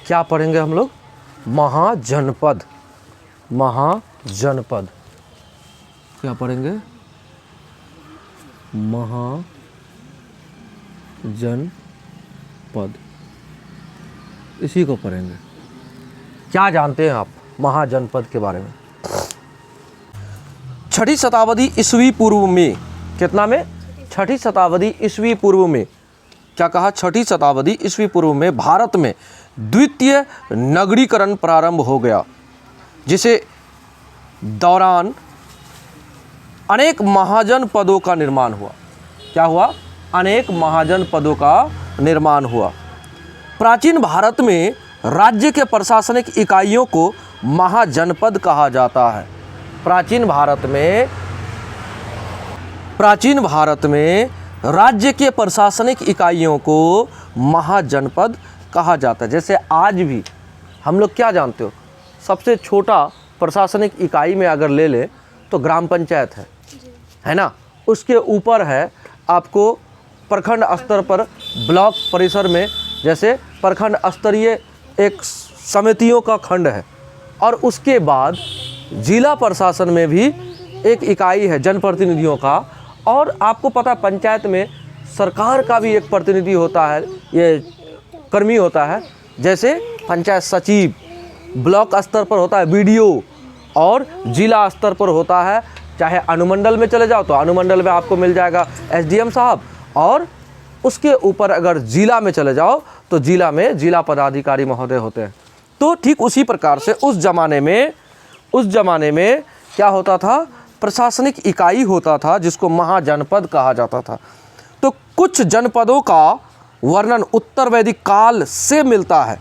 क्या पढ़ेंगे हम लोग? महाजनपद। महाजनपद क्या पढ़ेंगे? महाजनपद, इसी को पढ़ेंगे। क्या जानते हैं आप महाजनपद के बारे में? 6ठी शताब्दी ईस्वी पूर्व में, कितना में? 6ठी शताब्दी ईस्वी पूर्व में। क्या कहा? 6ठी शताब्दी ईस्वी पूर्व में भारत में द्वितीय नगरीकरण प्रारंभ हो गया, जिसे दौरान अनेक महाजनपदों का निर्माण हुआ। क्या हुआ? अनेक महाजनपदों का निर्माण हुआ। प्राचीन भारत में राज्य के प्रशासनिक इकाइयों को महाजनपद कहा जाता है। प्राचीन भारत में राज्य के प्रशासनिक इकाइयों को महाजनपद कहा जाता है। जैसे आज भी हम लोग क्या जानते हो, सबसे छोटा प्रशासनिक इकाई में अगर ले ले तो ग्राम पंचायत है ना। उसके ऊपर है आपको प्रखंड स्तर पर ब्लॉक परिसर में, जैसे प्रखंड स्तरीय एक समितियों का खंड है, और उसके बाद जिला प्रशासन में भी एक इकाई है जनप्रतिनिधियों का। और आपको पता है पंचायत में सरकार का भी एक प्रतिनिधि होता है, ये कर्मी होता है। जैसे पंचायत सचिव, ब्लॉक स्तर पर होता है बीडीओ, और जिला स्तर पर होता है, चाहे अनुमंडल में चले जाओ तो अनुमंडल में आपको मिल जाएगा एसडीएम साहब, और उसके ऊपर अगर जिला में चले जाओ तो जिला में जिला पदाधिकारी महोदय होते हैं। तो ठीक उसी प्रकार से उस ज़माने में क्या होता था? प्रशासनिक इकाई होता था जिसको महाजनपद कहा जाता था। तो कुछ जनपदों का वर्णन उत्तर वैदिक काल से मिलता है।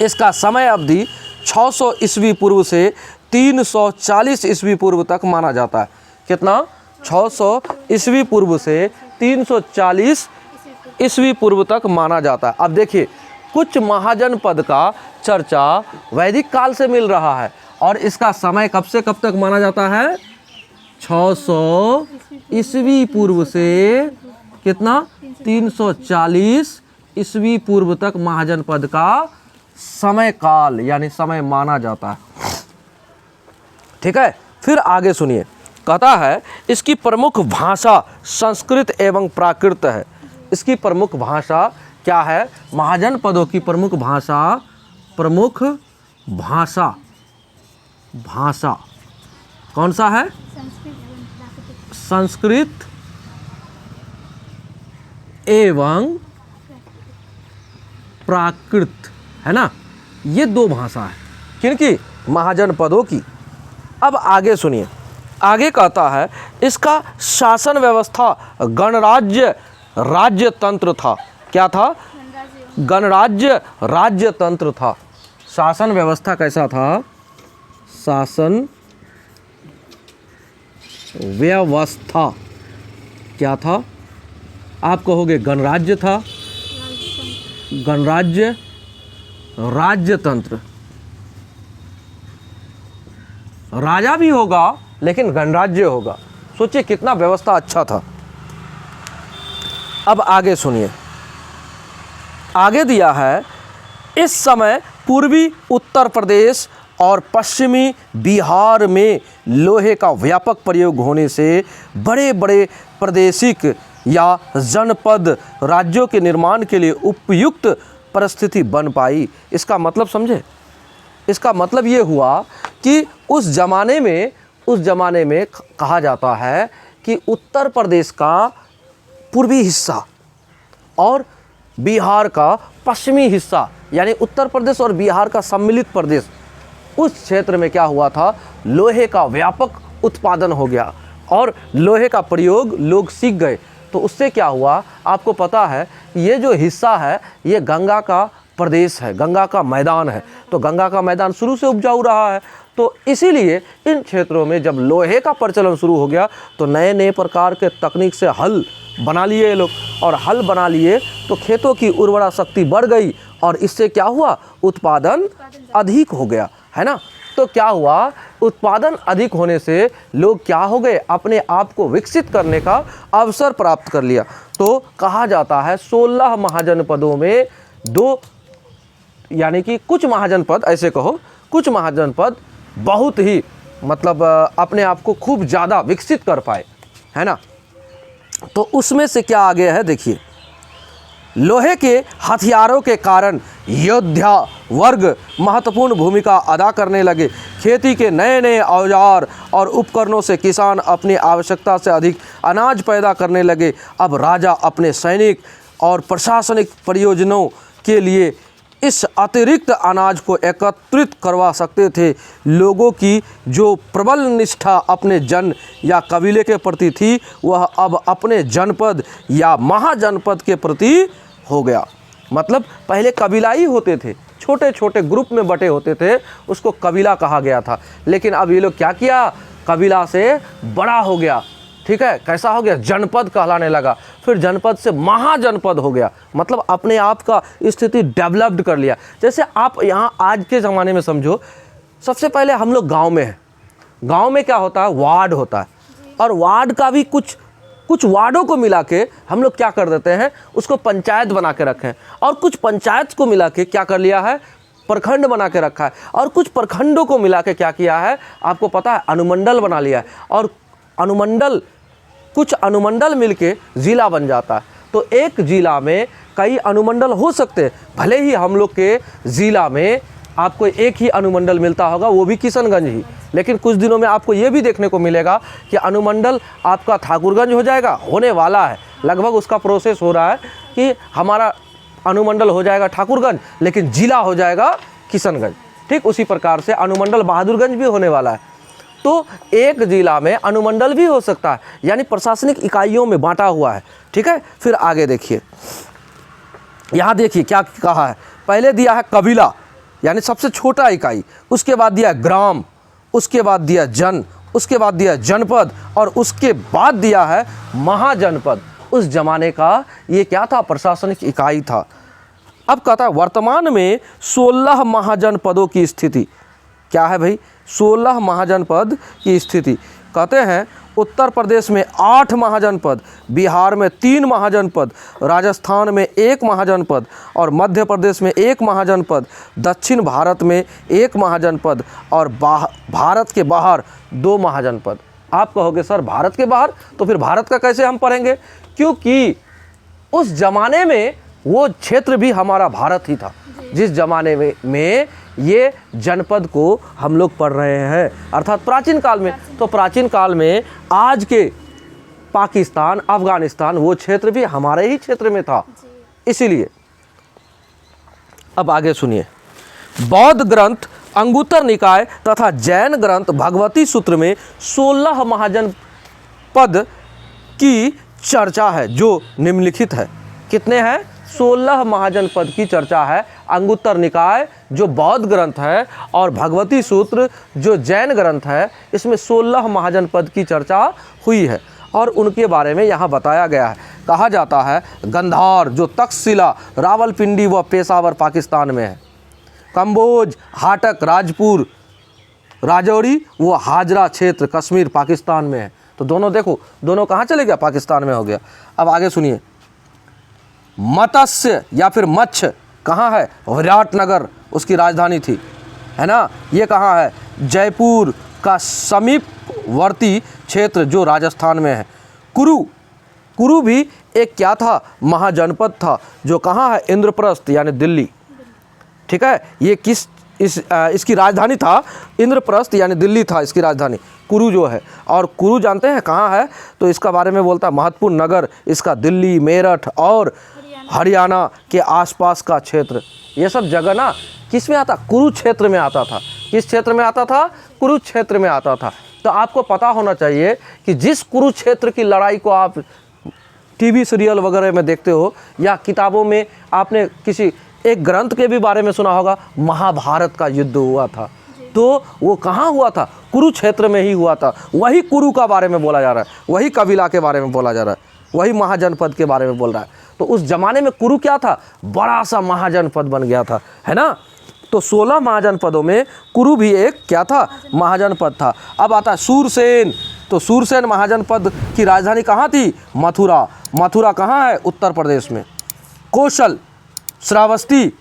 इसका समय अवधि 600 ईस्वी पूर्व से 340 ईस्वी पूर्व तक माना जाता है। कितना? 600 ईस्वी पूर्व से 340 ईस्वी पूर्व तक माना जाता है। अब देखिए, कुछ महाजनपद का चर्चा वैदिक काल से मिल रहा है, और इसका समय कब से कब तक माना जाता है? 600 ईस्वी पूर्व से कितना? 340 ईस्वी पूर्व तक महाजनपद का समय काल यानी समय माना जाता है। ठीक है, फिर आगे सुनिए। कहता है इसकी प्रमुख भाषा संस्कृत एवं प्राकृत है। इसकी प्रमुख भाषा क्या है? महाजनपदों की प्रमुख भाषा कौन सा है? संस्कृत एवं प्राकृत, है ना। ये दो भाषा है किनकी? महाजनपदों की। अब आगे सुनिए, आगे कहता है इसका शासन व्यवस्था गणराज्य राज्य तंत्र था। क्या था? गणराज्य राज्य तंत्र था। शासन व्यवस्था कैसा था? शासन व्यवस्था क्या था? आप कहोगे गणराज्य था, गणराज्य राज्य तंत्र। राजा भी होगा लेकिन गणराज्य होगा। सोचिए कितना व्यवस्था अच्छा था। अब आगे सुनिए, आगे दिया है इस समय पूर्वी उत्तर प्रदेश और पश्चिमी बिहार में लोहे का व्यापक प्रयोग होने से बड़े बड़े प्रादेशिक या जनपद राज्यों के निर्माण के लिए उपयुक्त परिस्थिति बन पाई। इसका मतलब समझे? इसका मतलब ये हुआ कि उस ज़माने में कहा जाता है कि उत्तर प्रदेश का पूर्वी हिस्सा और बिहार का पश्चिमी हिस्सा, यानी उत्तर प्रदेश और बिहार का सम्मिलित प्रदेश, उस क्षेत्र में क्या हुआ था? लोहे का व्यापक उत्पादन हो गया और लोहे का प्रयोग लोग सीख गए। तो उससे क्या हुआ? आपको पता है ये जो हिस्सा है ये गंगा का प्रदेश है, गंगा का मैदान है। तो गंगा का मैदान शुरू से उपजाऊ रहा है, तो इसीलिए इन क्षेत्रों में जब लोहे का प्रचलन शुरू हो गया तो नए नए प्रकार के तकनीक से हल बना लिए ये लोग, और हल बना लिए तो खेतों की उर्वरा शक्ति बढ़ गई और इससे क्या हुआ? उत्पादन अधिक हो गया, है ना। तो क्या हुआ? उत्पादन अधिक होने से लोग क्या हो गए? अपने आप को विकसित करने का अवसर प्राप्त कर लिया। तो कहा जाता है 16 महाजनपदों में यानी कि कुछ महाजनपद, ऐसे कहो कुछ महाजनपद बहुत ही मतलब अपने आप को खूब ज़्यादा विकसित कर पाए, है ना। तो उसमें से क्या आगे है देखिए, लोहे के हथियारों के कारण योद्धा वर्ग महत्वपूर्ण भूमिका अदा करने लगे। खेती के नए नए औजार और उपकरणों से किसान अपनी आवश्यकता से अधिक अनाज पैदा करने लगे। अब राजा अपने सैनिक और प्रशासनिक प्रयोजनों के लिए इस अतिरिक्त अनाज को एकत्रित करवा सकते थे। लोगों की जो प्रबल निष्ठा अपने जन या कबीले के प्रति थी, वह अब अपने जनपद या महाजनपद के प्रति हो गया। मतलब पहले कबीलाई होते थे, छोटे छोटे ग्रुप में बटे होते थे, उसको कबीला कहा गया था। लेकिन अब ये लोग क्या किया, कबीला से बड़ा हो गया, ठीक है, कैसा हो गया, जनपद कहलाने लगा। फिर जनपद से महाजनपद हो गया, मतलब अपने आप का स्थिति डेवलप्ड कर लिया। जैसे आप यहाँ आज के ज़माने में समझो, सबसे पहले हम लोग गांव में हैं, गांव में क्या होता है, वार्ड होता है, और वार्ड का भी कुछ वार्डों को मिला के हम लोग क्या कर देते हैं, उसको पंचायत बना के रखें, और कुछ पंचायत को मिला के क्या कर लिया है, प्रखंड बना के रखा है, और कुछ प्रखंडों को मिला के क्या किया है, आपको पता है, अनुमंडल बना लिया है, और अनुमंडल, कुछ अनुमंडल मिलके ज़िला बन जाता है। तो एक ज़िला में कई अनुमंडल हो सकते हैं, भले ही हम लोग के ज़िला में आपको एक ही अनुमंडल मिलता होगा, वो भी किशनगंज ही, लेकिन कुछ दिनों में आपको ये भी देखने को मिलेगा कि अनुमंडल आपका ठाकुरगंज हो जाएगा, होने वाला है, लगभग उसका प्रोसेस हो रहा है कि हमारा अनुमंडल हो जाएगा ठाकुरगंज, लेकिन ज़िला हो जाएगा किशनगंज। ठीक उसी प्रकार से अनुमंडल बहादुरगंज भी होने वाला है। तो एक ज़िला में अनुमंडल भी हो सकता है, यानी प्रशासनिक इकाइयों में बांटा हुआ है, ठीक है। फिर आगे देखिए, यहाँ देखिए क्या कहा है, पहले दिया है कबीला यानी सबसे छोटा इकाई, उसके बाद दिया ग्राम, उसके बाद दिया जन, उसके बाद दिया जनपद, और उसके बाद दिया है महाजनपद। उस जमाने का ये क्या था, प्रशासनिक इकाई था। अब कहता है वर्तमान में 16 महाजनपदों की स्थिति क्या है भाई, 16 महाजनपद की स्थिति। कहते हैं उत्तर प्रदेश में 8 महाजनपद, बिहार में 3 महाजनपद, राजस्थान में 1 महाजनपद, और मध्य प्रदेश में 1 महाजनपद, दक्षिण भारत में 1 महाजनपद, और भारत के बाहर 2 महाजनपद। आप कहोगे सर भारत के बाहर, तो फिर भारत का कैसे हम पढ़ेंगे, क्योंकि उस जमाने में वो क्षेत्र भी हमारा भारत ही था, जिस जमाने में ये जनपद को हम लोग पढ़ रहे हैं, अर्थात प्राचीन काल में। तो प्राचीन काल में आज के पाकिस्तान, अफगानिस्तान, वो क्षेत्र भी हमारे ही क्षेत्र में था, इसीलिए। अब आगे सुनिए, बौद्ध ग्रंथ अंगुत्तर निकाय तथा जैन ग्रंथ भगवती सूत्र में 16 महाजनपद की चर्चा है जो निम्नलिखित है। कितने हैं, 16 महाजनपद की चर्चा है। अंगुत्तर निकाय जो बौद्ध ग्रंथ है और भगवती सूत्र जो जैन ग्रंथ है, इसमें 16 महाजनपद की चर्चा हुई है, और उनके बारे में यहाँ बताया गया है। कहा जाता है गंधार जो तक्षशिला, रावलपिंडी व पेशावर पाकिस्तान में है, कंबोज, हाटक, राजपुर, राजौरी व हाजरा क्षेत्र कश्मीर पाकिस्तान में है। तो दोनों देखो, दोनों कहाँ चले गया, पाकिस्तान में हो गया। अब आगे सुनिए, मत्स्य या फिर मत्स्य कहाँ है, विराटनगर उसकी राजधानी थी, है ना। ये कहाँ है, जयपुर का समीपवर्ती क्षेत्र जो राजस्थान में है। कुरु भी एक क्या था, महाजनपद था, जो कहाँ है, इंद्रप्रस्थ यानी दिल्ली, ठीक है। ये इसकी राजधानी था इंद्रप्रस्थ यानी दिल्ली था इसकी राजधानी, कुरु जो है। और कुरु जानते हैं कहाँ है, तो इसका बारे में बोलता है महत्वपूर्ण नगर इसका दिल्ली, मेरठ और हरियाणा के आसपास का क्षेत्र। ये सब जगह ना किस में आता, कुरुक्षेत्र में आता था। किस क्षेत्र में आता था, कुरुक्षेत्र में आता था। तो आपको पता होना चाहिए कि जिस कुरुक्षेत्र की लड़ाई को आप टीवी सीरियल वगैरह में देखते हो, या किताबों में आपने किसी एक ग्रंथ के भी बारे में सुना होगा, महाभारत का युद्ध हुआ था, तो वो कहाँ हुआ था, कुरुक्षेत्र में ही हुआ था। वही कुरु का बारे में बोला जा रहा है, वही कबीला के बारे में बोला जा रहा है, वही महाजनपद के बारे में बोल रहा है। तो उस जमाने में कुरु क्या था, बड़ा सा महाजनपद बन गया था, है ना। तो 16 महाजनपदों में कुरु भी एक क्या था, महाजनपद था। अब आता है सूरसेन। तो सूरसेन महाजनपद की राजधानी कहाँ थी, मथुरा। मथुरा कहाँ है, उत्तर प्रदेश में। कौशल, श्रावस्ती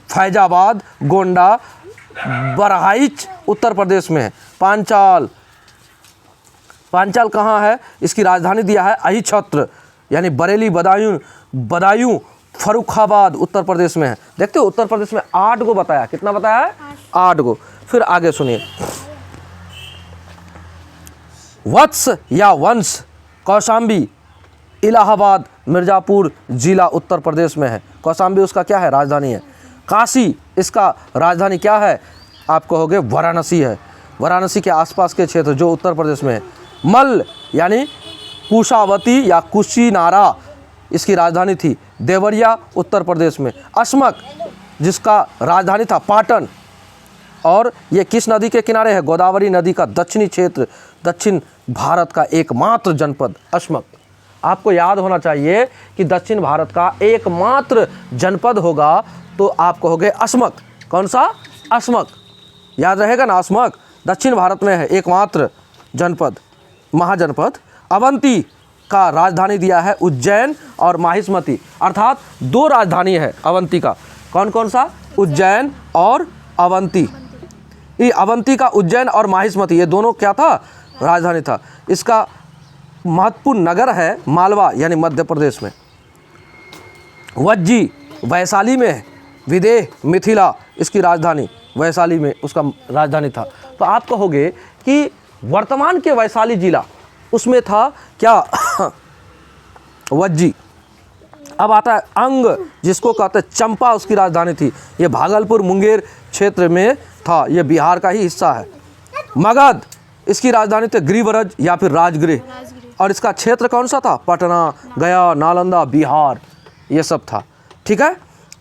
फैजाबाद, गोंडा, बहराइच उत्तर प्रदेश में है। पांचाल, पांचाल कहाँ है? इसकी राजधानी दिया है अहिछत्र, यानी बरेली, बदायूं, फर्रुखाबाद उत्तर प्रदेश में है। देखते हो उत्तर प्रदेश में 8 गो बताया, कितना बताया है? 8 गो। फिर आगे सुनिए, वत्स या वंश, कौशाम्बी, इलाहाबाद, मिर्जापुर जिला उत्तर प्रदेश में है। कौशाम्बी उसका क्या है? राजधानी है। काशी, इसका राजधानी क्या है? आप कहोगे वाराणसी है। वाराणसी के आसपास के क्षेत्र जो उत्तर प्रदेश में है। मल्ल यानी कुशावती या कुशीनारा, इसकी राजधानी थी देवरिया उत्तर प्रदेश में। अस्मक, जिसका राजधानी था पाटन, और ये किस नदी के किनारे है? गोदावरी नदी का दक्षिणी क्षेत्र, दक्षिण भारत का एकमात्र जनपद अस्मक। आपको याद होना चाहिए कि दक्षिण भारत का एकमात्र जनपद होगा तो आप कहोगे अस्मक। कौन सा? अस्मक, याद रहेगा ना, अस्मक दक्षिण भारत में है एकमात्र जनपद, महाजनपद। अवंती का राजधानी दिया है उज्जैन और माहिष्मती, अर्थात 2 राजधानी है अवंती का। कौन कौन सा? उज्जैन और अवंती। ये अवंती का उज्जैन और माहिष्मती, ये दोनों क्या था? राजधानी था। इसका महत्वपूर्ण नगर है मालवा, यानी मध्य प्रदेश में। वज्जी वैशाली में है। विदेह, मिथिला, इसकी राजधानी वैशाली में उसका राजधानी था। तो आप कहोगे कि वर्तमान के वैशाली जिला उसमें था क्या? वज्जी। अब आता है अंग, जिसको कहते हैं चंपा, उसकी राजधानी थी। ये भागलपुर, मुंगेर क्षेत्र में था, ये बिहार का ही हिस्सा है। मगध, इसकी राजधानी थी गिरिव्रज या फिर राजगृह, और इसका क्षेत्र कौन सा था? पटना, गया, नालंदा, बिहार, ये सब था। ठीक है।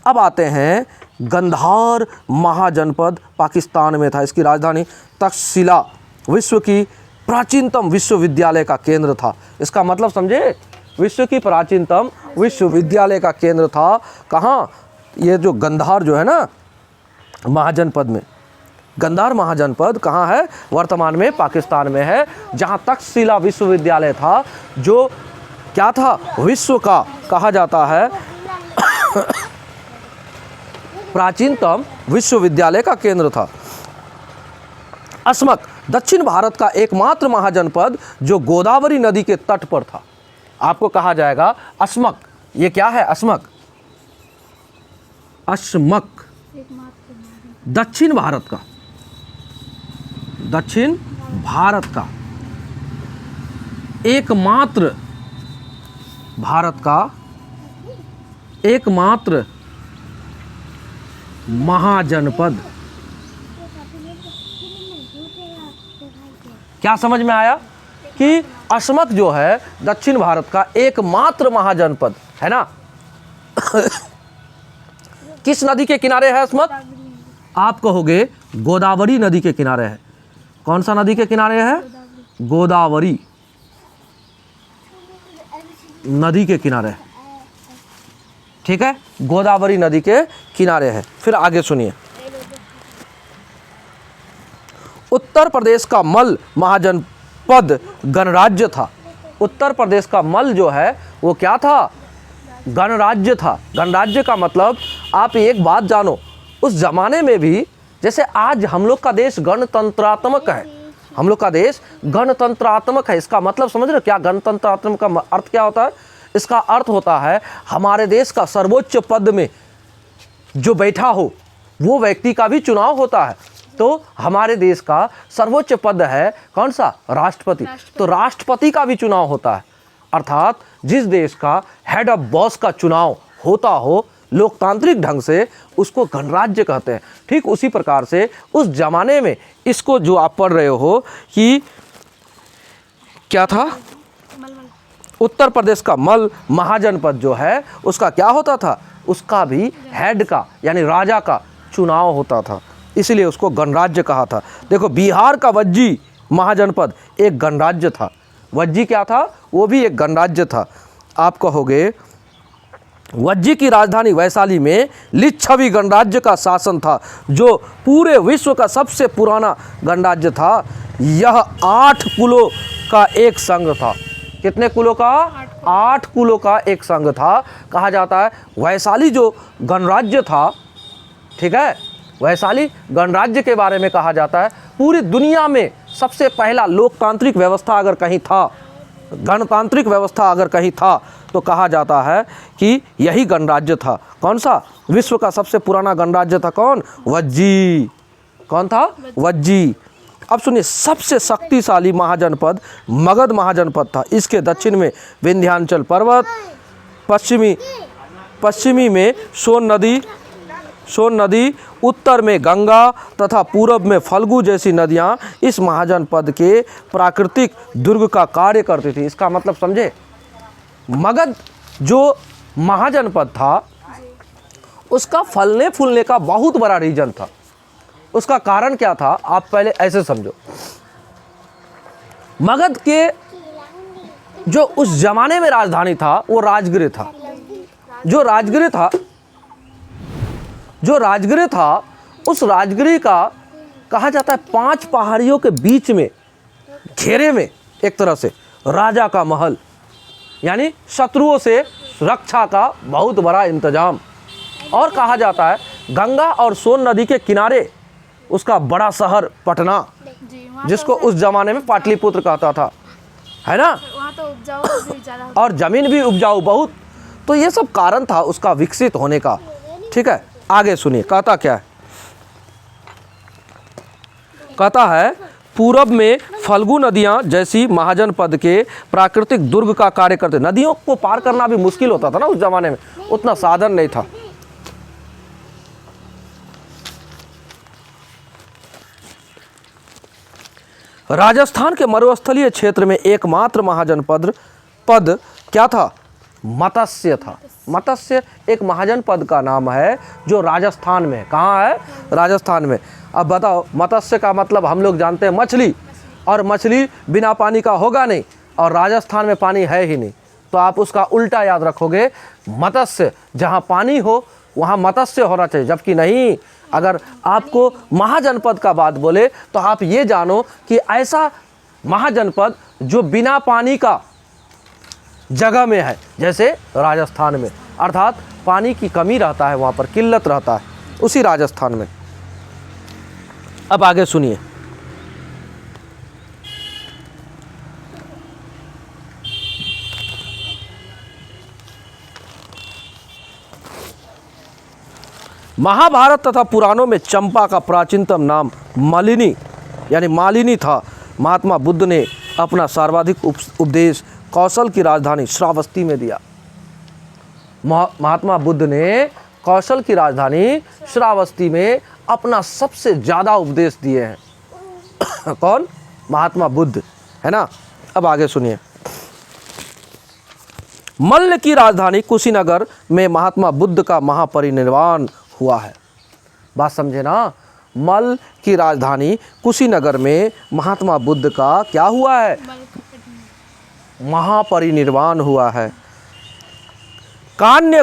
अब आते हैं गंधार महाजनपद पाकिस्तान में था। इसकी राजधानी तक्षशिला, विश्व की प्राचीनतम विश्वविद्यालय का केंद्र था। इसका मतलब समझे? विश्व की प्राचीनतम विश्वविद्यालय का केंद्र था। कहाँ? ये जो गंधार जो है ना महाजनपद में, गंधार महाजनपद कहाँ है? वर्तमान में पाकिस्तान में है, जहाँ तक्षशिला विश्वविद्यालय था, जो क्या था? विश्व का कहा जाता है प्राचीनतम विश्वविद्यालय का केंद्र था। अस्मक दक्षिण भारत का एकमात्र महाजनपद जो गोदावरी नदी के तट पर था। आपको कहा जाएगा अस्मक। ये क्या है? अस्मक, अस्मक दक्षिण भारत का, दक्षिण भारत का एकमात्र, भारत का एकमात्र महाजनपद। क्या समझ में आया कि अस्मक जो है दक्षिण भारत का एकमात्र महाजनपद है ना? किस नदी के किनारे है अस्मक? आप कहोगे गोदावरी नदी के किनारे है। कौन सा नदी के किनारे है? गोदावरी नदी के किनारे है। ठीक है, गोदावरी नदी के किनारे है। फिर आगे सुनिए, उत्तर प्रदेश का मल महाजनपद गणराज्य था। उत्तर प्रदेश का मल जो है वो क्या था? गणराज्य था। गणराज्य का मतलब आप एक बात जानो, उस जमाने में भी, जैसे आज हम लोग का देश गणतंत्रात्मक है, हम लोग का देश गणतंत्रात्मक है। इसका मतलब समझ रहे हो क्या? गणतंत्रात्मक का अर्थ क्या होता है? इसका अर्थ होता है हमारे देश का सर्वोच्च पद में जो बैठा हो वो व्यक्ति का भी चुनाव होता है। तो हमारे देश का सर्वोच्च पद है कौन सा? राष्ट्रपति। तो राष्ट्रपति का भी चुनाव होता है, अर्थात जिस देश का हेड ऑफ बॉस का चुनाव होता हो लोकतांत्रिक ढंग से, उसको गणराज्य कहते हैं। ठीक उसी प्रकार से उस जमाने में इसको जो आप पढ़ रहे हो कि क्या था? उत्तर प्रदेश का मल महाजनपद जो है उसका क्या होता था? उसका भी हेड का यानी राजा का चुनाव होता था, इसलिए उसको गणराज्य कहा था। देखो बिहार का वज्जी महाजनपद एक गणराज्य था। वज्जी क्या था? वो भी एक गणराज्य था। आप कहोगे वज्जी की राजधानी वैशाली में लिच्छवी गणराज्य का शासन था, जो पूरे विश्व का सबसे पुराना गणराज्य था। यह 8 कुलों का एक संघ था। कितने कुलों का? 8 कुलों का एक संघ था। कहा जाता है वैशाली जो गणराज्य था ठीक है। वैशाली गणराज्य के बारे में कहा जाता है पूरी दुनिया में सबसे पहला लोकतांत्रिक व्यवस्था अगर कहीं था, गणतांत्रिक व्यवस्था अगर कहीं था, तो कहा जाता है कि यही गणराज्य था। कौन सा? विश्व का सबसे पुराना गणराज्य था कौन? वज्जी। कौन था? वज्जी। अब सुनिए, सबसे शक्तिशाली महाजनपद मगध महाजनपद था। इसके दक्षिण में विंध्याचल पर्वत, पश्चिमी में सोन नदी, उत्तर में गंगा तथा पूरब में फल्गु जैसी नदियां इस महाजनपद के प्राकृतिक दुर्ग का कार्य करती थी। इसका मतलब समझे, मगध जो महाजनपद था उसका फलने फूलने का बहुत बड़ा रीजन था। उसका कारण क्या था, आप पहले ऐसे समझो। मगध के जो उस जमाने में राजधानी था वो राजगृह था। जो राजगृह था उस राजगृह का कहा जाता है 5 पहाड़ियों के बीच में घेरे में एक तरह से राजा का महल, यानी शत्रुओं से रक्षा का बहुत बड़ा इंतजाम। और कहा जाता है गंगा और सोन नदी के किनारे उसका बड़ा शहर पटना, जिसको उस जमाने में पाटलिपुत्र कहता था, है ना। वहाँ तो उपजाऊ भी ज़्यादा और जमीन भी उपजाऊ बहुत। तो ये सब कारण था उसका विकसित होने का। ठीक है, आगे सुनिए, कहता क्या है। कहता है पूरब में फल्गु नदियां जैसी महाजनपद के प्राकृतिक दुर्ग का कार्य करते। नदियों को पार करना भी मुश्किल होता था ना उस जमाने में, उतना साधन नहीं था। राजस्थान के मरुस्थलीय क्षेत्र में एकमात्र महाजनपद क्या था? मत्स्य था। मत्स्य एक महाजनपद का नाम है जो राजस्थान में, कहाँ है? राजस्थान में। अब बताओ, मत्स्य का मतलब हम लोग जानते हैं मछली, और मछली बिना पानी का होगा नहीं, और राजस्थान में पानी है ही नहीं, तो आप उसका उल्टा याद रखोगे, मत्स्य। जहाँ पानी हो वहाँ मत्स्य होना चाहिए, जबकि नहीं। अगर आपको महाजनपद का बात बोले तो आप ये जानो कि ऐसा महाजनपद जो बिना पानी का जगह में है, जैसे राजस्थान में, अर्थात पानी की कमी रहता है, वहाँ पर किल्लत रहता है, उसी राजस्थान में। अब आगे सुनिए। महाभारत तथा पुराणों में चंपा का प्राचीनतम नाम मालिनी यानी मालिनी था। महात्मा बुद्ध ने अपना सर्वाधिक उपदेश कौशल की राजधानी श्रावस्ती में दिया। महात्मा बुद्ध ने कौशल की राजधानी श्रावस्ती में अपना सबसे ज़्यादा उपदेश दिए हैं। कौन? महात्मा बुद्ध, है ना। अब आगे सुनिए। मल्ल की राजधानी कुशीनगर में महात्मा बुद्ध का महापरिनिर्वाण हुआ है। बात समझे ना। मल्ल की राजधानी कुशीनगर में महात्मा बुद्ध का क्या हुआ है? महापरिनिर्वाण हुआ है। कान्य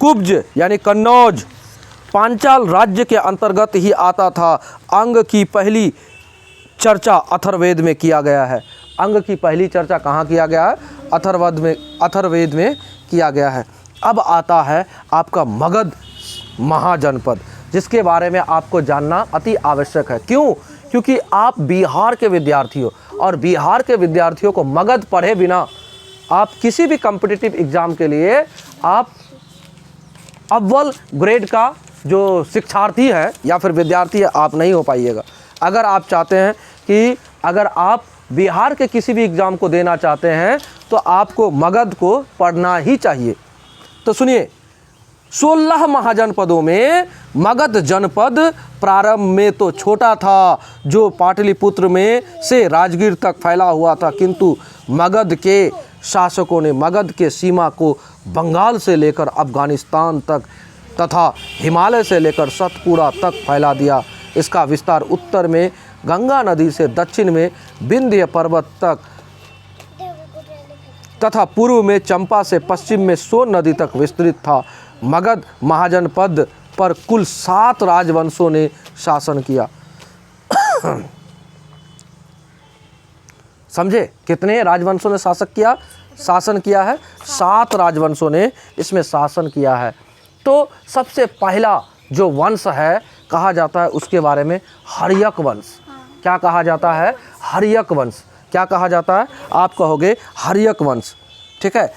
कुब्ज यानी कन्नौज पांचाल राज्य के अंतर्गत ही आता था। अंग की पहली चर्चा अथर्ववेद में किया गया है। अंग की पहली चर्चा कहाँ किया गया है? अथर्ववेद में किया गया है। अब आता है आपका मगध महाजनपद, जिसके बारे में आपको जानना अति आवश्यक है। क्यों? क्योंकि आप बिहार के विद्यार्थी हो, और बिहार के विद्यार्थियों को मगध पढ़े बिना आप किसी भी कॉम्पिटिटिव एग्ज़ाम के लिए आप अव्वल ग्रेड का जो शिक्षार्थी है या फिर विद्यार्थी है, आप नहीं हो पाइएगा। अगर आप चाहते हैं कि अगर आप बिहार के किसी भी एग्ज़ाम को देना चाहते हैं तो आपको मगध को पढ़ना ही चाहिए। तो सुनिए, 16 महाजनपदों में मगध जनपद प्रारंभ में तो छोटा था, जो पाटलिपुत्र में से राजगीर तक फैला हुआ था, किंतु मगध के शासकों ने मगध के सीमा को बंगाल से लेकर अफगानिस्तान तक तथा हिमालय से लेकर सतपुड़ा तक फैला दिया। इसका विस्तार उत्तर में गंगा नदी से दक्षिण में विंध्य पर्वत तक तथा पूर्व में चंपा से पश्चिम में सोन नदी तक विस्तृत था। मगध महाजनपद पर कुल 7 राजवंशों ने शासन किया। समझे? कितने राजवंशों ने शासन किया है? 7 राजवंशों ने इसमें शासन किया है। तो सबसे पहला जो वंश है कहा जाता है उसके बारे में हर्यक वंश। क्या कहा जाता है? हर्यक वंश। क्या कहा जाता है? आप कहोगे हर्यक वंश। ठीक है।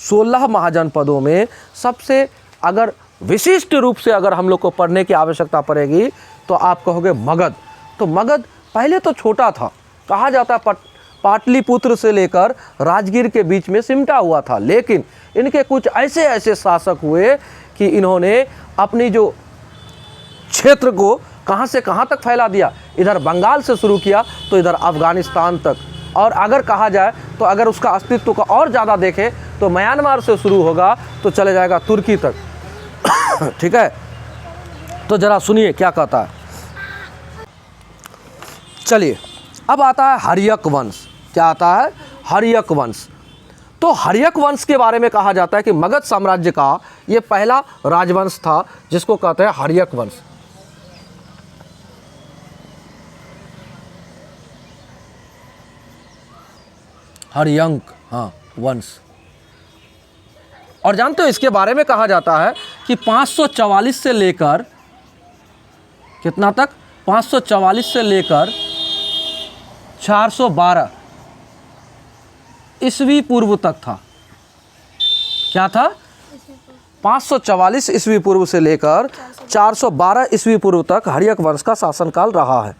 16 महाजनपदों में सबसे अगर विशिष्ट रूप से अगर हम लोग को पढ़ने की आवश्यकता पड़ेगी तो आप कहोगे मगध। तो मगध पहले तो छोटा था, कहा जाता है पाटलिपुत्र से लेकर राजगीर के बीच में सिमटा हुआ था, लेकिन इनके कुछ ऐसे ऐसे शासक हुए कि इन्होंने अपनी जो क्षेत्र को कहाँ से कहाँ तक फैला दिया। इधर बंगाल से शुरू किया तो इधर अफ़गानिस्तान तक, और अगर कहा जाए तो अगर उसका अस्तित्व को और ज़्यादा देखें तो म्यांमार से शुरू होगा तो चले जाएगा तुर्की तक। ठीक है, तो ज़रा सुनिए क्या कहता है। चलिए, अब आता है हर्यक वंश। क्या आता है? हर्यक वंश। तो हर्यक वंश के बारे में कहा जाता है कि मगध साम्राज्य का ये पहला राजवंश था जिसको कहते हैं हर्यक वंश। हर्यंक, हाँ, वंश। और जानते हो इसके बारे में कहा जाता है कि 544 से लेकर कितना तक? 544 से लेकर 412 ईस्वी पूर्व तक था। क्या था? 544 ईस्वी पूर्व से लेकर 412 ईस्वी पूर्व तक हर्यक वंश का शासनकाल रहा है।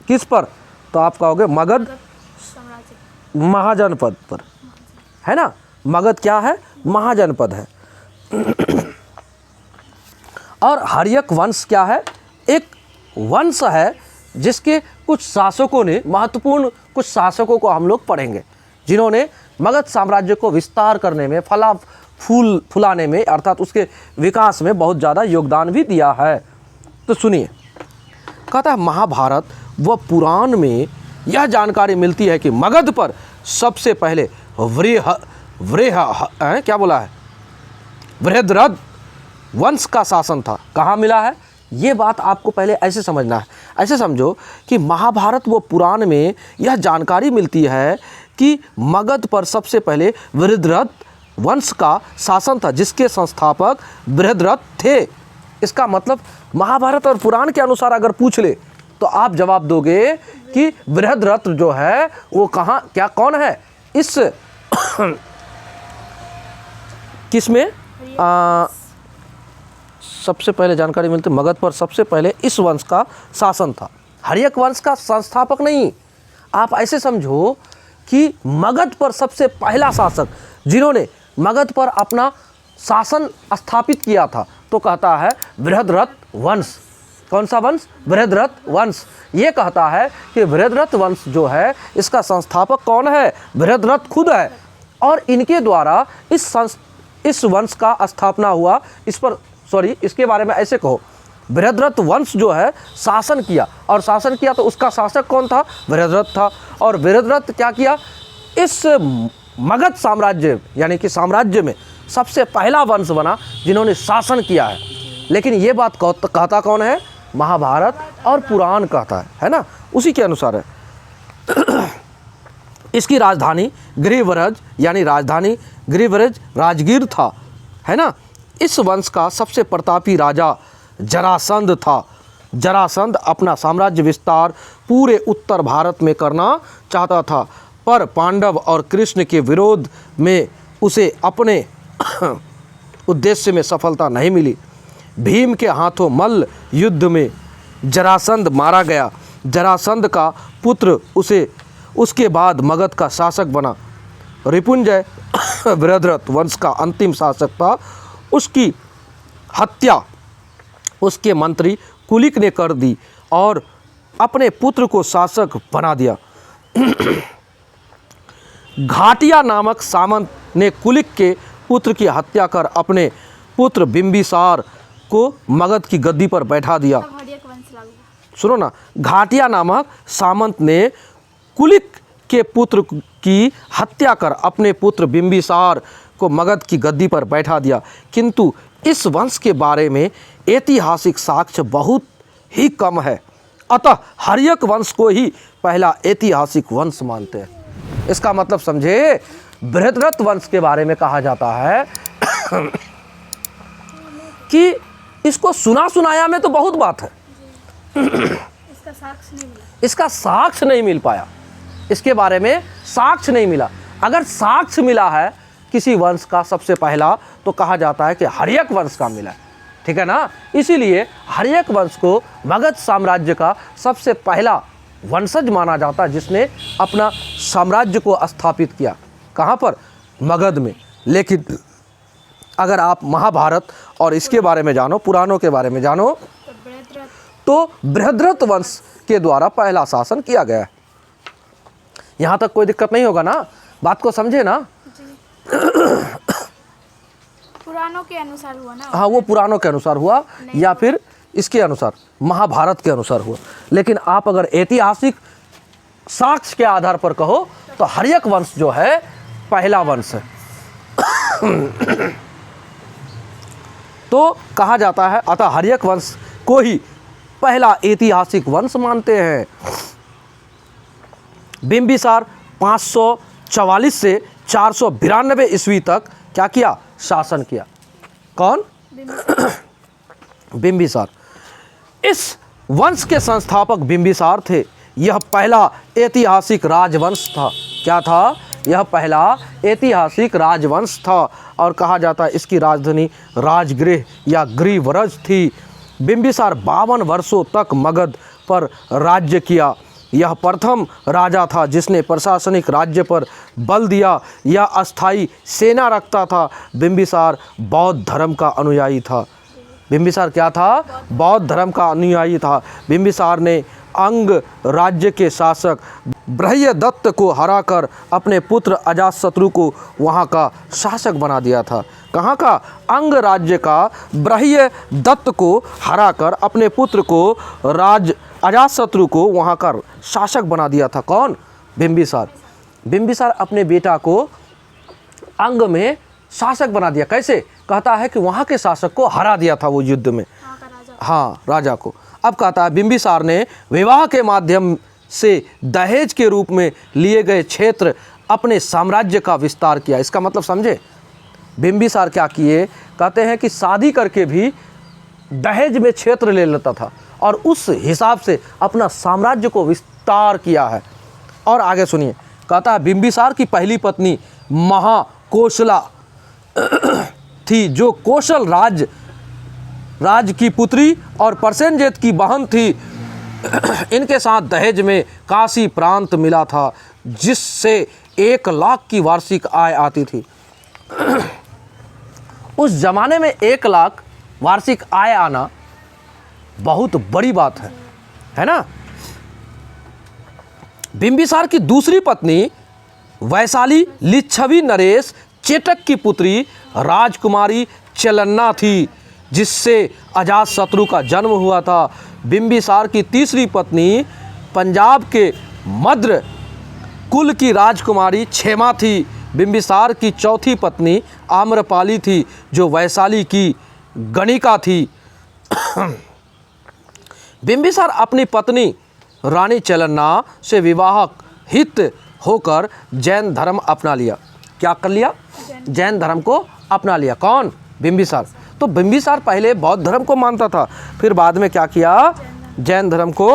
किस पर? तो आप कहोगे मगध साम्राज्य। महाजनपद पर, है ना। मगध क्या है? महाजनपद है। और हर्यक वंश क्या है? एक वंश है जिसके कुछ शासकों ने, महत्वपूर्ण कुछ शासकों को हम लोग पढ़ेंगे जिन्होंने मगध साम्राज्य को विस्तार करने में, फुलाने में, अर्थात उसके विकास में बहुत ज़्यादा योगदान भी दिया है। तो सुनिए, कहता है महाभारत व पुराण में यह जानकारी मिलती है कि मगध पर सबसे पहले क्या बोला है? बृहद्रथ वंश का शासन था। कहाँ मिला है? ये बात आपको पहले ऐसे समझना है। ऐसे समझो कि महाभारत व पुराण में यह जानकारी मिलती है कि मगध पर सबसे पहले बृहद्रथ वंश का शासन था जिसके संस्थापक बृहद्रथ थे। इसका मतलब महाभारत और पुराण के अनुसार अगर पूछ ले तो आप जवाब दोगे कि बृहद्रथ जो है वो कहाँ, क्या, कौन है? इस किसमें सबसे पहले जानकारी मिलती, मगध पर सबसे पहले इस वंश का शासन था। हर्यक वंश का संस्थापक नहीं। आप ऐसे समझो कि मगध पर सबसे पहला शासक जिन्होंने मगध पर अपना शासन स्थापित किया था तो कहता है बृहद्रथ वंश। कौन सा वंश? बृहद्रथ वंश। ये कहता है कि बृहद्रथ वंश जो है इसका संस्थापक कौन है? बृहद्रथ खुद है, और इनके द्वारा इस वंश का स्थापना हुआ। इसके बारे में ऐसे कहो, बृहद्रथ वंश जो है शासन किया, और शासन किया तो उसका शासक कौन था? बृहद्रथ था। और बृहद्रथ क्या किया? इस मगध साम्राज्य यानी कि साम्राज्य में सबसे पहला वंश बना जिन्होंने शासन किया है। लेकिन ये बात कहता कौन है? महाभारत और पुराण कहता है ना, उसी के अनुसार है। इसकी राजधानी गृहव्रज यानी राजधानी गृहव्रज राजगीर था, है ना। इस वंश का सबसे प्रतापी राजा जरासंध था। जरासंध अपना साम्राज्य विस्तार पूरे उत्तर भारत में करना चाहता था, पर पांडव और कृष्ण के विरोध में उसे अपने उद्देश्य में सफलता नहीं मिली। भीम के हाथों मल्ल युद्ध में जरासंध मारा गया। जरासंध का पुत्र उसके बाद मगध का शासक बना। रिपुंजय बृहद्रथ वंश का अंतिम शासक था। उसकी हत्या उसके मंत्री कुलिक ने कर दी और अपने पुत्र को शासक बना दिया। घाटिया नामक सामंत ने कुलिक के पुत्र की हत्या कर अपने पुत्र बिंबिसार को मगध की गद्दी पर बैठा दिया। तब हर्यक वंश लागू हुआ। सुनो ना, घाटिया नामक सामंत ने कुलिक के पुत्र की हत्या कर अपने पुत्र बिंबिसार को मगध की गद्दी पर बैठा दिया। किंतु इस वंश के बारे में ऐतिहासिक साक्ष्य बहुत ही कम है, अतः हर्यक वंश को ही पहला ऐतिहासिक वंश मानते हैं। इसका मतलब समझे, बृहद्रथ वंश के बारे में कहा जाता है कि इसको सुना सुनाया में तो बहुत बात है, इसका साक्ष्य नहीं मिला। इसका साक्ष्य नहीं मिल पाया, इसके बारे में साक्ष्य नहीं मिला। अगर साक्ष्य मिला है किसी वंश का सबसे पहला, तो कहा जाता है कि हर्यक वंश का मिला है, ठीक है ना। इसीलिए हर्यक वंश को मगध साम्राज्य का सबसे पहला वंशज माना जाता है, जिसने अपना साम्राज्य को स्थापित किया। कहाँ पर? मगध में। लेकिन अगर आप महाभारत और इसके बारे में जानो, पुराणों के बारे में जानो, तो बृहद्रथ तो बृहद्रथ वंश के द्वारा पहला शासन किया गया है। यहाँ तक कोई दिक्कत नहीं होगा ना, बात को समझे ना। पुराणों के अनुसार हुआ ना। हाँ, वो पुराणों के अनुसार हुआ या फिर इसके अनुसार महाभारत के अनुसार हुआ। लेकिन आप अगर ऐतिहासिक साक्ष्य के आधार पर कहो तो हर्यक वंश जो है पहला वंश है। तो कहा जाता है, अतः हर्यक वंश को ही पहला ऐतिहासिक वंश मानते हैं। बिंबिसार 544 से 492 ईस्वी तक क्या किया? शासन किया। कौन? बिंबिसार। इस वंश के संस्थापक बिंबिसार थे। यह पहला ऐतिहासिक राजवंश था। क्या था? यह पहला ऐतिहासिक राजवंश था और कहा जाता है इसकी राजधानी राजगृह या गृहव्रज थी। बिंबिसार 52 वर्षों तक मगध पर राज्य किया। यह प्रथम राजा था जिसने प्रशासनिक राज्य पर बल दिया या अस्थायी सेना रखता था। बिंबिसार बौद्ध धर्म का अनुयायी था। बिंबिसार क्या था? बौद्ध धर्म का अनुयायी था। बिंबिसार ने अंग राज्य के शासक बृहयदत्त को हराकर अपने पुत्र अजातशत्रु को वहाँ का शासक बना दिया था। कहाँ का? अंग राज्य का बृहयदत्त को हराकर अपने पुत्र को अजातशत्रु को वहाँ का शासक बना दिया था। कौन? बिंबिसार। बिंबिसार अपने बेटा को अंग में शासक बना दिया। कैसे? कहता है कि वहाँ के शासक को हरा दिया था वो युद्ध में। वहाँ का राजा। हाँ, राजा को। अब कहता है बिंबिसार ने विवाह के माध्यम से दहेज के रूप में लिए गए क्षेत्र अपने साम्राज्य का विस्तार किया। इसका मतलब समझे? बिंबिसार क्या किए? कहते हैं कि शादी करके भी दहेज में क्षेत्र ले लेता था और उस हिसाब से अपना साम्राज्य को विस्तार किया है। और आगे सुनिए, कहता है बिंबिसार की पहली पत्नी महाकोशला थी, जो कौशल राज की पुत्री और प्रसेनजित की बहन थी। इनके साथ दहेज में काशी प्रांत मिला था, जिससे 1 लाख की वार्षिक आय आती थी। उस जमाने में 1 लाख वार्षिक आय आना बहुत बड़ी बात है ना। बिंबिसार की दूसरी पत्नी वैशाली लिच्छवी नरेश चेटक की पुत्री राजकुमारी चलन्ना थी, जिससे अजातशत्रु का जन्म हुआ था। बिंबिसार की तीसरी पत्नी पंजाब के मद्र कुल की राजकुमारी क्षेमा थी। बिंबिसार की चौथी पत्नी आम्रपाली थी, जो वैशाली की गणिका थी। बिंबिसार अपनी पत्नी रानी चलन्ना से विवाह हित होकर जैन धर्म अपना लिया। क्या कर लिया? जैन धर्म को अपना लिया। कौन? बिंबिसार। तो बिंबिसार पहले बौद्ध धर्म को मानता था, फिर बाद में क्या किया? जैन धर्म को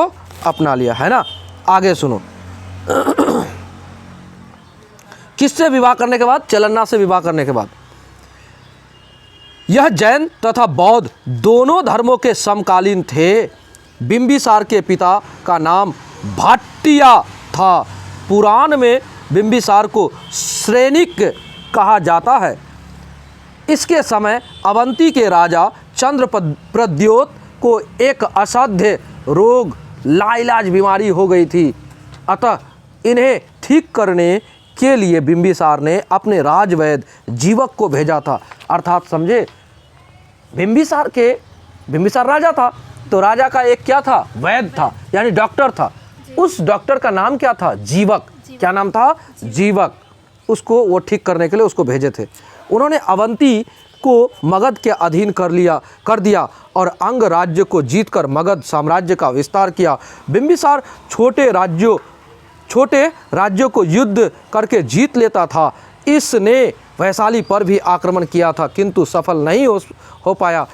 अपना लिया, है ना। आगे सुनो। किससे विवाह करने के बाद? चलन्ना से विवाह करने के बाद। यह जैन तथा बौद्ध दोनों धर्मों के समकालीन थे। बिंबिसार के पिता का नाम भाटिया था। पुराण में बिंबिसार को श्रेनिक कहा जाता है। इसके समय अवंती के राजा चंद्रप्रद्योत को एक असाध्य रोग लाइलाज बीमारी हो गई थी। अतः इन्हें ठीक करने के लिए बिंबिसार ने अपने राजवैद्य जीवक को भेजा था। अर्थात समझे, बिंबिसार राजा था, तो राजा का एक क्या था? वैद्य था, यानी डॉक्टर था। उस डॉक्टर का नाम क्या था? जीवक। क्या नाम था? जीवक। उसको वो ठीक करने के लिए उसको भेजे थे। उन्होंने अवंती को मगध के अधीन कर दिया और अंग राज्य को जीतकर मगध साम्राज्य का विस्तार किया। बिंबिसार छोटे राज्यों को युद्ध करके जीत लेता था। इसने वैशाली पर भी आक्रमण किया था, किंतु सफल नहीं हो पाया।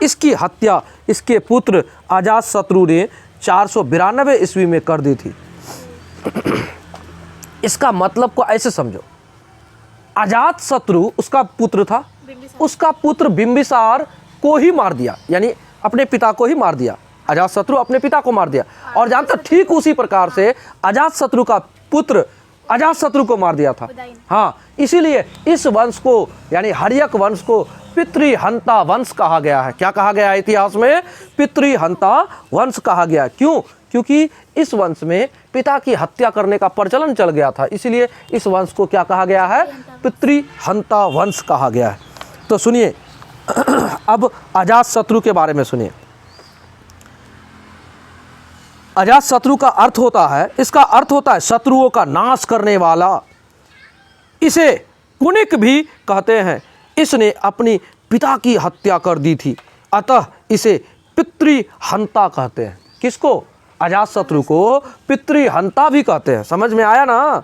इसकी हत्या इसके पुत्र अजातशत्रु ने 492 ईस्वी में कर दी थी। इसका मतलब को ऐसे समझो, अजातशत्रु उसका पुत्र था, उसका पुत्र बिंबिसार को ही मार दिया, यानी अपने पिता को ही मार दिया। अजातशत्रु अपने पिता को मार दिया, और जानता ठीक उसी प्रकार से अजातशत्रु का पुत्र अजातशत्रु को मार दिया था। हाँ, इसीलिए इस वंश को यानी हर्यक वंश को पितृहंता वंश कहा गया है। क्या कहा गया है इतिहास में? पितृहंता वंश कहा गया। क्यों? क्योंकि इस वंश में पिता की हत्या करने का प्रचलन चल गया था, इसीलिए इस वंश को क्या कहा गया है? पितृहंता वंश कहा गया है। तो सुनिए अब अजातशत्रु के बारे में सुनिए। अजातशत्रु का अर्थ होता है, इसका अर्थ होता है शत्रुओं का नाश करने वाला। इसे पुनिक भी कहते हैं। इसने अपनी पिता की हत्या कर दी थी, अतः इसे पितृहंता कहते हैं। किसको? अजातशत्रु को पितृहंता भी कहते हैं। समझ में आया ना?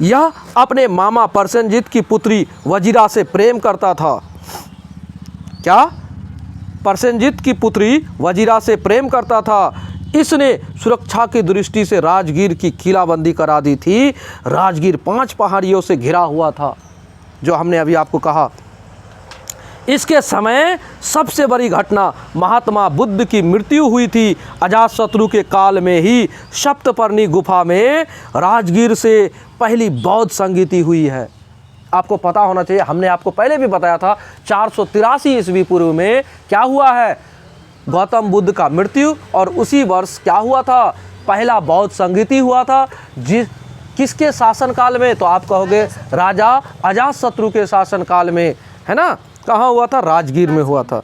यह अपने मामा प्रसेनजित की पुत्री वजीरा से प्रेम करता था। क्या? प्रसेनजित की पुत्री वजीरा से प्रेम करता था। इसने सुरक्षा की दृष्टि से राजगीर की किलाबंदी करा दी थी। राजगीर 5 पहाड़ियों से घिरा हुआ था, जो हमने अभी आपको कहा। इसके समय सबसे बड़ी घटना महात्मा बुद्ध की मृत्यु हुई थी। अजातशत्रु के काल में ही सप्तपर्णी गुफा में राजगीर से पहली बौद्ध संगीति हुई है। आपको पता होना चाहिए, हमने आपको पहले भी बताया था, 483 ईस्वी पूर्व में क्या हुआ है? गौतम बुद्ध का मृत्यु, और उसी वर्ष क्या हुआ था? पहला बौद्ध संगीति हुआ था। किसके शासनकाल में? तो आप कहोगे राजा अजातशत्रु के शासनकाल में, है ना? कहाँ हुआ था? राजगीर में हुआ था।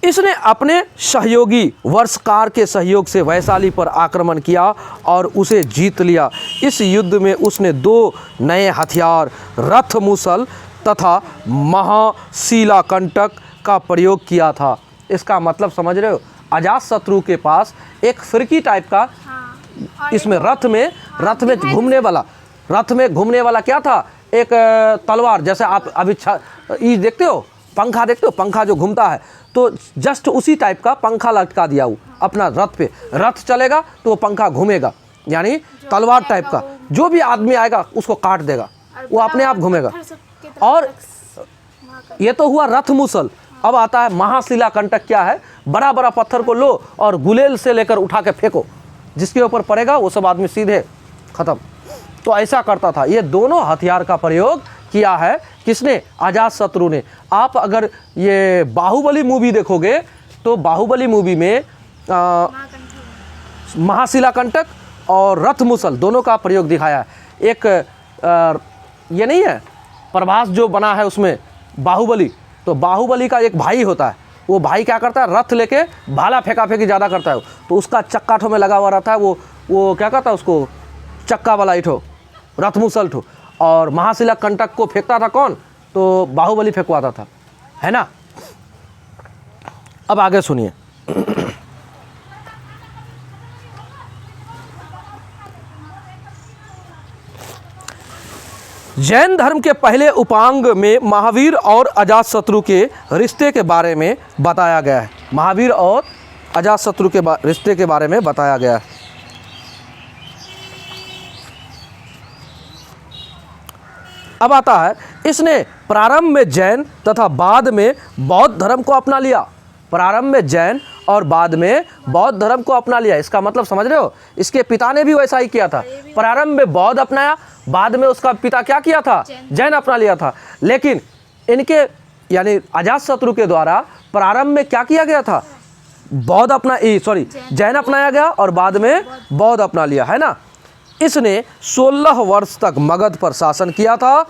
इसने अपने सहयोगी वर्षकार के सहयोग से वैशाली पर आक्रमण किया और उसे जीत लिया। इस युद्ध में उसने 2 नए हथियार रथ मुसल तथा महाशिलाकंटक का प्रयोग किया था। इसका मतलब समझ रहे हो? अजातशत्रु के पास एक फिरकी टाइप का, इसमें रथ में घूमने वाला क्या था? एक तलवार। जैसे आप अभी ये देखते हो, पंखा देखते हो, पंखा जो घूमता है, तो जस्ट उसी टाइप का पंखा लटका दिया वो अपना रथ पे। रथ चलेगा तो वो पंखा घूमेगा, यानी तलवार टाइप का। जो भी आदमी आएगा उसको काट देगा, वो अपने आप घूमेगा। और ये तो हुआ रथ मुसल। अब आता है महाशिलाकंटक। क्या है? बड़ा बड़ा पत्थर को लो और गुलेल से लेकर उठा के फेंको, जिसके ऊपर पड़ेगा वो सब आदमी सीधे खत्म। तो ऐसा करता था। ये दोनों हथियार का प्रयोग किया है किसने? अजातशत्रु ने। आप अगर ये बाहुबली मूवी देखोगे तो बाहुबली मूवी में महाशिलाकंटक और रथ मुसल दोनों का प्रयोग दिखाया है। एक ये नहीं है प्रभास जो बना है उसमें बाहुबली, तो बाहुबली का एक भाई होता है। वो भाई क्या करता है? रथ लेके भाला फेंका फेंकी ज़्यादा करता है, तो उसका चक्का ठो में लगा हुआ रहता है। वो क्या करता है? उसको चक्का वाला इठो रथ मुसल ठो। और महाशिलाकंटक को फेंकता था कौन? तो बाहुबली फेंकवाता था, है ना? अब आगे सुनिए। जैन धर्म के पहले उपांग में महावीर और अजातशत्रु के रिश्ते के बारे में बताया गया है। महावीर और अजातशत्रु के रिश्ते के बारे में बताया गया है। अब आता है, इसने प्रारंभ में जैन तथा बाद में बौद्ध धर्म को अपना लिया। प्रारंभ में जैन और बाद में बौद्ध धर्म को अपना लिया। इसका मतलब समझ रहे हो? इसके पिता ने भी वैसा ही किया था। प्रारंभ में बौद्ध अपनाया, बाद में उसका पिता क्या किया था? जैन अपना लिया था। लेकिन इनके यानी अजातशत्रु के द्वारा प्रारंभ में क्या किया गया था? जैन अपनाया गया और बाद में बौद्ध अपना लिया, है ना? इसने 16 वर्ष तक मगध पर शासन किया था।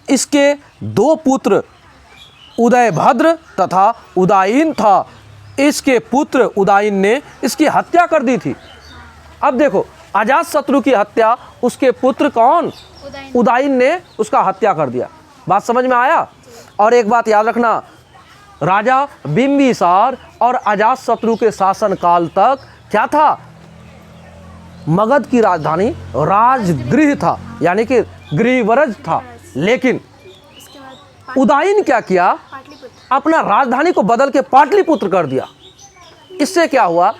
इसके 2 पुत्र उदयभद्र तथा उदायीन था। इसके पुत्र उदायीन ने इसकी हत्या कर दी थी। अब देखो, अजातशत्रु की हत्या उसके पुत्र कौन? उदायीन ने उसका हत्या कर दिया। बात समझ में आया? और एक बात याद रखना, राजा बिंबिसार और अजातशत्रु के शासनकाल तक क्या था? मगध की राजधानी राजगृह था, यानी कि गृहवरज था। लेकिन उदयन क्या किया, पाटलिपुत्र। अपना राजधानी को बदल के पाटलिपुत्र कर दिया। इससे क्या हुआ,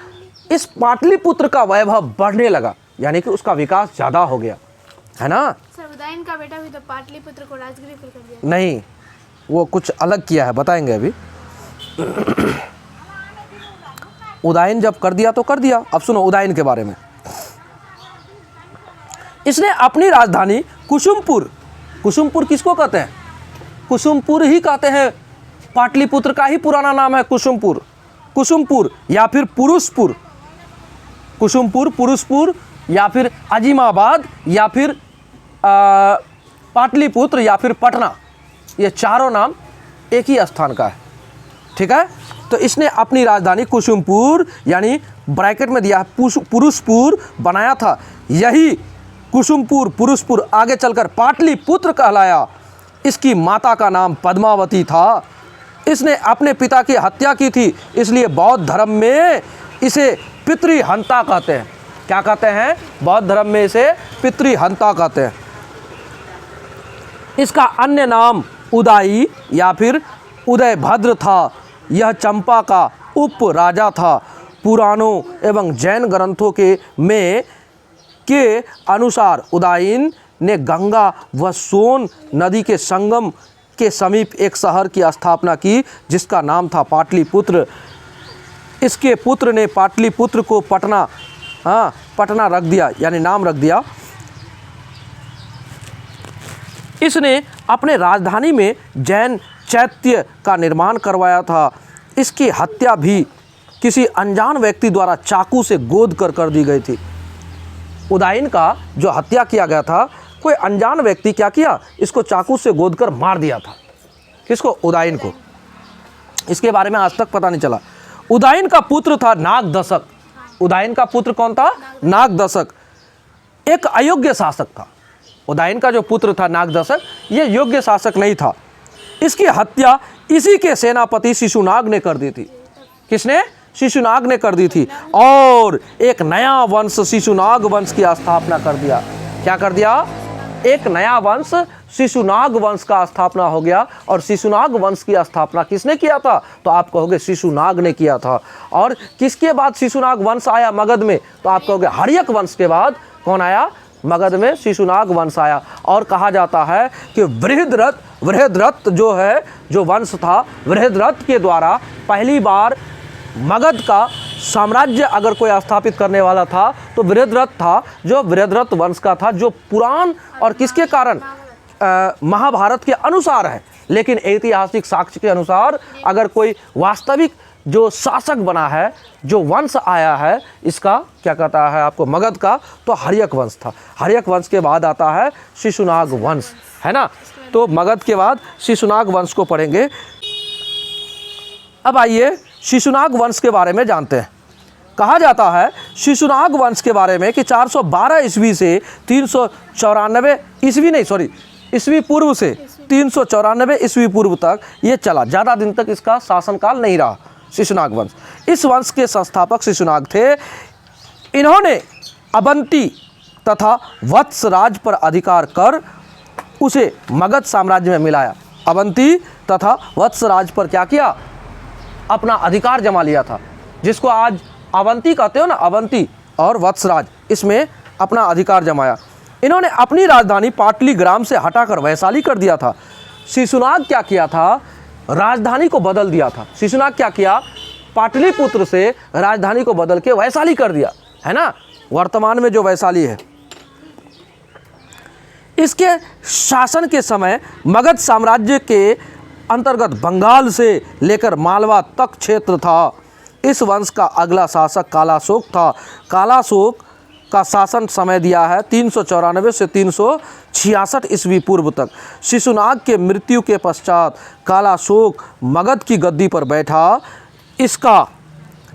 इस पाटलिपुत्र का वैभव बढ़ने लगा, यानी कि उसका विकास ज़्यादा हो गया, है ना। सर उदयन का बेटा भी तो पाटलिपुत्र को राजगृह कर दिया। नहीं, वो कुछ अलग किया है, बताएंगे अभी। उदयन जब कर दिया तो कर दिया। अब सुनो उदयन के बारे में। इसने अपनी राजधानी कुसुमपुर, कुसुमपुर किसको कहते हैं, कुसुमपुर ही कहते हैं, पाटलिपुत्र का ही पुराना नाम है कुसुमपुर। कुसुमपुर या फिर पुरुषपुर, कुसुमपुर, पुरुषपुर या फिर अजीमाबाद या फिर पाटलिपुत्र या फिर पटना, ये चारों नाम एक ही स्थान का है, ठीक है। तो इसने अपनी राजधानी कुसुमपुर यानी ब्रैकेट में दिया है पुरुषपुर बनाया था। यही कुसुमपुर पुरुषपुर आगे चलकर पाटलिपुत्र कहलाया। इसकी माता का नाम पद्मावती था। इसने अपने पिता की हत्या की थी, इसलिए बौद्ध धर्म में इसे पितृहंता कहते हैं। क्या कहते हैं, बौद्ध धर्म में इसे पितृहंता कहते हैं। इसका अन्य नाम उदाई या फिर उदयभद्र था। यह चंपा का उप राजा था। पुराणों एवं जैन ग्रंथों के अनुसार उदयन ने गंगा व सोन नदी के संगम के समीप एक शहर की स्थापना की, जिसका नाम था पाटलिपुत्र। इसके पुत्र ने पाटलिपुत्र को पटना रख दिया, यानी नाम रख दिया। इसने अपने राजधानी में जैन चैत्य का निर्माण करवाया था। इसकी हत्या भी किसी अनजान व्यक्ति द्वारा चाकू से गोद कर दी गई थी। उदयन का जो हत्या किया गया था, कोई अनजान व्यक्ति क्या किया, इसको चाकू से गोद कर मार दिया था। किसको, उदयन को। इसके बारे में आज तक पता नहीं चला। उदयन का पुत्र था नागदशक। उदयन का पुत्र कौन था, नागदशक। एक अयोग्य शासक था। उदयन का जो पुत्र था नागदशक, ये योग्य शासक नहीं था। इसकी हत्या इसी के सेनापति शिशुनाग ने कर दी थी। किसने, शिशुनाग ने कर दी थी। और एक नया वंश शिशुनाग वंश की स्थापना कर दिया। क्या कर दिया, एक नया वंश शिशुनाग वंश का स्थापना हो गया। और शिशुनाग वंश की स्थापना किसने किया था, तो आप कहोगे शिशुनाग ने किया था। और किसके बाद शिशुनाग वंश आया मगध में, तो आप कहोगे हर्यक वंश के बाद कौन आया, मगध में शिशुनाग वंश आया। और कहा जाता है कि बृहद्रथ जो है, जो वंश था, बृहद्रथ के द्वारा पहली बार मगध का साम्राज्य अगर कोई स्थापित करने वाला था तो बृहद्रथ था, जो बृहद्रथ वंश का था, जो पुराण और किसके कारण, महाभारत के अनुसार है। लेकिन ऐतिहासिक साक्ष्य के अनुसार अगर कोई वास्तविक जो शासक बना है, जो वंश आया है, इसका क्या कहता है आपको, मगध का, तो हर्यक वंश था। हर्यक वंश के बाद आता है शिशुनाग वंश, है ना। तो मगध के बाद शिशुनाग वंश को पढ़ेंगे। अब आइए शिशुनाग वंश के बारे में जानते हैं। कहा जाता है शिशुनाग वंश के बारे में कि 412 ईस्वी से 394 ईस्वी नहीं, सॉरी, ईस्वी पूर्व से 394 ईस्वी पूर्व तक ये चला। ज़्यादा दिन तक इसका शासनकाल नहीं रहा शिशुनाग वंश। इस वंश के संस्थापक शिशुनाग थे। इन्होंने अवंती तथा वत्सराज पर अधिकार कर उसे मगध साम्राज्य में मिलाया। अवंती तथा वत्सराज पर क्या किया, अपना अधिकार जमा लिया था, जिसको आज अवंती कहते हो ना, अवंती और वत्सराज, इसमें अपना अधिकार जमाया। इन्होंने अपनी राजधानी पाटलिग्राम से हटाकर वैशाली कर दिया था। शिशुनाग क्या किया था, राजधानी को बदल दिया था। शिशुनाग क्या किया, पाटलिपुत्र से राजधानी को बदल के वैशाली कर दिया, है ना, वर्तमान में जो वैशाली है। इसके शासन के समय मगध साम्राज्य के अंतर्गत बंगाल से लेकर मालवा तक क्षेत्र था। इस वंश का अगला शासक कालाशोक था। कालाशोक का शासन समय दिया है 394 से 366 ईस्वी पूर्व तक। शिशुनाग के मृत्यु के पश्चात कालाशोक मगध की गद्दी पर बैठा। इसका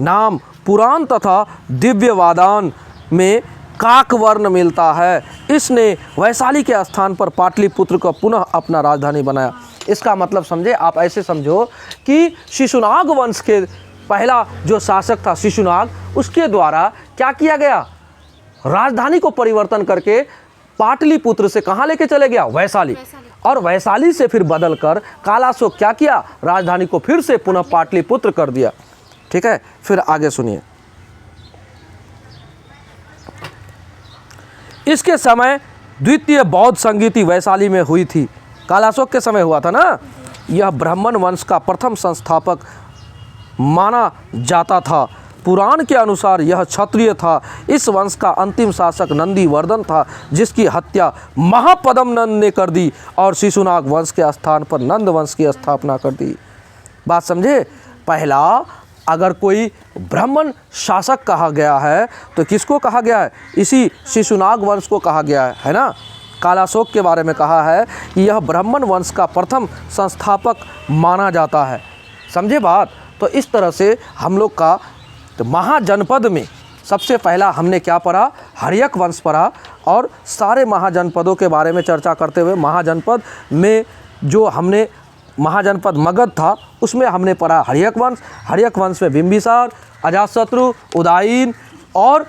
नाम पुराण तथा दिव्यवादान में काकवर्ण मिलता है। इसने वैशाली के स्थान पर पाटलिपुत्र को पुनः अपना राजधानी बनाया। इसका मतलब समझे आप, ऐसे समझो कि शिशुनाग वंश के पहला जो शासक था शिशुनाग, उसके द्वारा क्या किया गया, राजधानी को परिवर्तन करके पाटलिपुत्र से कहाँ लेके चले गया, वैशाली। और वैशाली से फिर बदलकर कालाशोक क्या किया, राजधानी को फिर से पुनः पाटलिपुत्र कर दिया। ठीक है, फिर आगे सुनिए। इसके समय द्वितीय बौद्ध संगीति वैशाली में हुई थी। कालाशोक के समय हुआ था ना। यह ब्राह्मण वंश का प्रथम संस्थापक माना जाता था। पुराण के अनुसार यह क्षत्रिय था। इस वंश का अंतिम शासक नंदीवर्धन था, जिसकी हत्या महापद्म नंद ने कर दी और शिशुनाग वंश के स्थान पर नंद वंश की स्थापना कर दी। बात समझे। पहला, अगर कोई ब्राह्मण शासक कहा गया है तो किसको कहा गया है, इसी शिशुनाग वंश को कहा गया है ना। कालाशोक के बारे में कहा है कि यह ब्राह्मण वंश का प्रथम संस्थापक माना जाता है। समझे बात। तो इस तरह से हम लोग का तो महाजनपद में सबसे पहला हमने क्या पढ़ा, हर्यक वंश पढ़ा। और सारे महाजनपदों के बारे में चर्चा करते हुए महाजनपद में जो हमने महाजनपद मगध था उसमें हमने पढ़ा हर्यक वंश। हर्यक वंश में बिंबिसार, अजातशत्रु, उदयीन और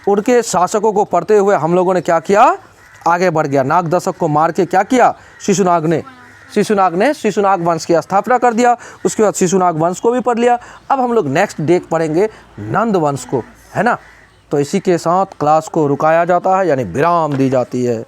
उनके शासकों को पढ़ते हुए हम लोगों ने क्या किया, आगे बढ़ गया। नागदशक को मार के क्या किया, शिशुनाग ने शिशुनाग वंश की स्थापना कर दिया। उसके बाद शिशुनाग वंश को भी पढ़ लिया। अब हम लोग नेक्स्ट डेट पढ़ेंगे नंद वंश को, है ना। तो इसी के साथ क्लास को रुकाया जाता है, यानी विराम दी जाती है।